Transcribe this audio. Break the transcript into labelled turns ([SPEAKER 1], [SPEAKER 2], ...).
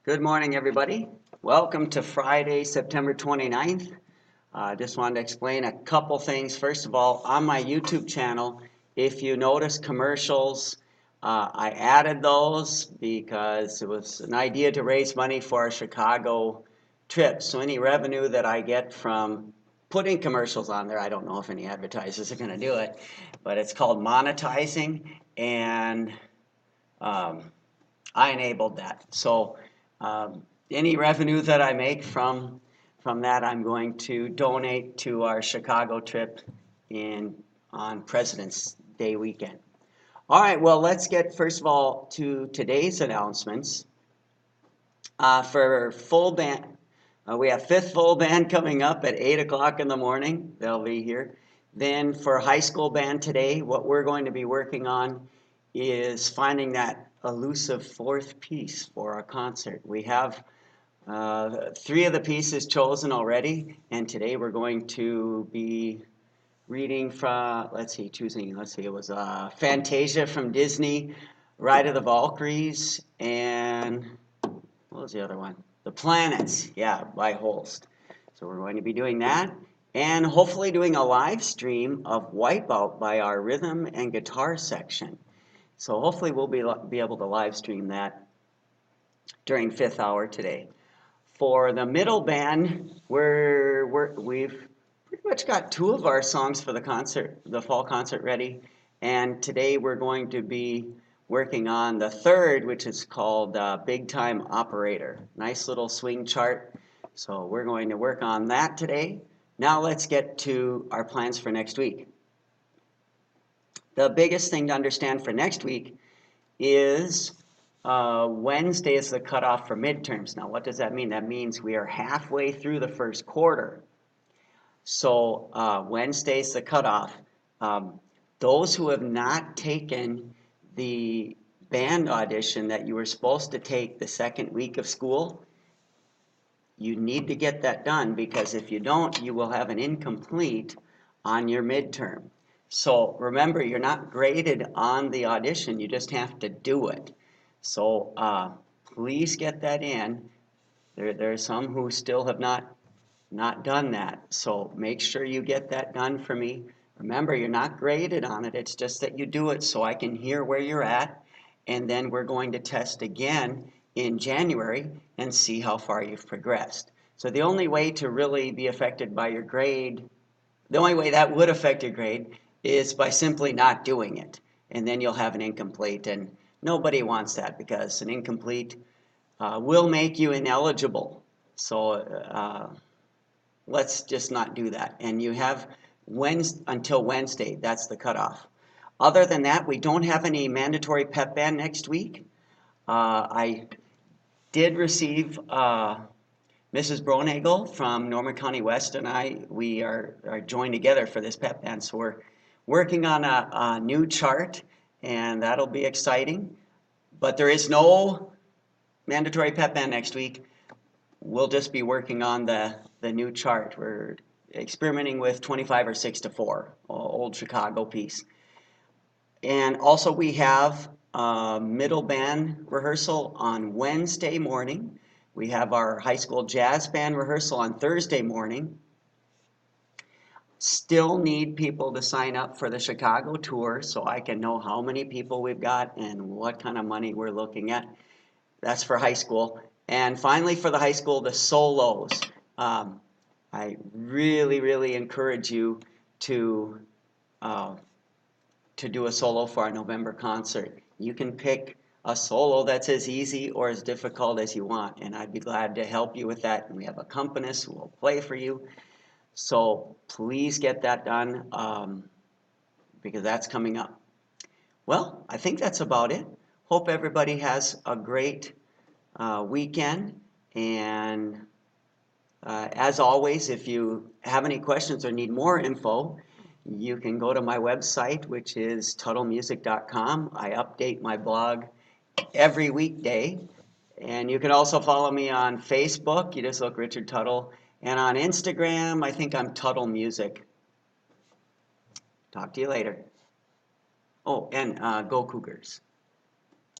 [SPEAKER 1] Good morning, everybody. Welcome to Friday, September 29th. Just wanted to explain a couple things. First of all, on my YouTube channel, if you notice commercials, I added those because it was an idea to raise money for our Chicago trip. So any revenue that I get from putting commercials on there, I don't know if any advertisers are going to do it, but it's called monetizing, and I enabled that. So any revenue that I make from that, I'm going to donate to our Chicago trip on President's Day weekend. All right, well, let's get first of all to today's announcements. For full band, we have fifth full band coming up at 8 o'clock in the morning. They'll be here. Then for high school band today, what we're going to be working on is finding that elusive fourth piece for our concert. We have three of the pieces chosen already, and today we're going to be reading from, it was Fantasia from Disney, Ride of the Valkyries, and what was the other one? The Planets, yeah, by Holst. So we're going to be doing that, and hopefully doing a live stream of Wipeout by our rhythm and guitar section. So hopefully we'll be able to live stream that during fifth hour today. For the middle band, we've pretty much got two of our songs for the fall concert ready, and today we're going to be working on the third, which is called Big Time Operator. Nice little swing chart. So we're going to work on that today. Now let's get to our plans for next week. The biggest thing to understand for next week is Wednesday is the cutoff for midterms. Now, what does that mean? That means we are halfway through the first quarter. So Wednesday's the cutoff. Those who have not taken the band audition that you were supposed to take the second week of school, you need to get that done, because if you don't, you will have an incomplete on your midterm. So remember, you're not graded on the audition, you just have to do it. So please get that in. There are some who still have not done that. So make sure you get that done for me. Remember, you're not graded on it. It's just that you do it so I can hear where you're at. And then we're going to test again in January and see how far you've progressed. So the only way to really be affected by your grade, the only way that would affect your grade is by simply not doing it. And then you'll have an incomplete. And nobody wants that, because an incomplete will make you ineligible. So let's just not do that. And you have until Wednesday. That's the cutoff. Other than that, we don't have any mandatory pep band next week. I did receive Mrs. Bronagel from Norman County West and we are joined together for this pep band. So we're working on a new chart, and that'll be exciting. But there is no mandatory pep band next week. We'll just be working on the new chart. We're experimenting with 25 or 6/4, old Chicago piece. And also we have a middle band rehearsal on Wednesday morning. We have our high school jazz band rehearsal on Thursday morning. Still need people to sign up for the Chicago tour so I can know how many people we've got and what kind of money we're looking at. That's for high school. And finally, for the high school, the solos. I really encourage you to do a solo for our November concert. You can pick a solo that's as easy or as difficult as you want, and I'd be glad to help you with that. And we have accompanists who will play for you. So please get that done, because that's coming up. Well, I think that's about it. Hope everybody has a great weekend. And as always, if you have any questions or need more info, you can go to my website, which is tuttlemusic.com. I update my blog every weekday. And you can also follow me on Facebook. You just look Richard Tuttle. And on Instagram, I think I'm Tuttle Music. Talk to you later. Oh, and go Cougars.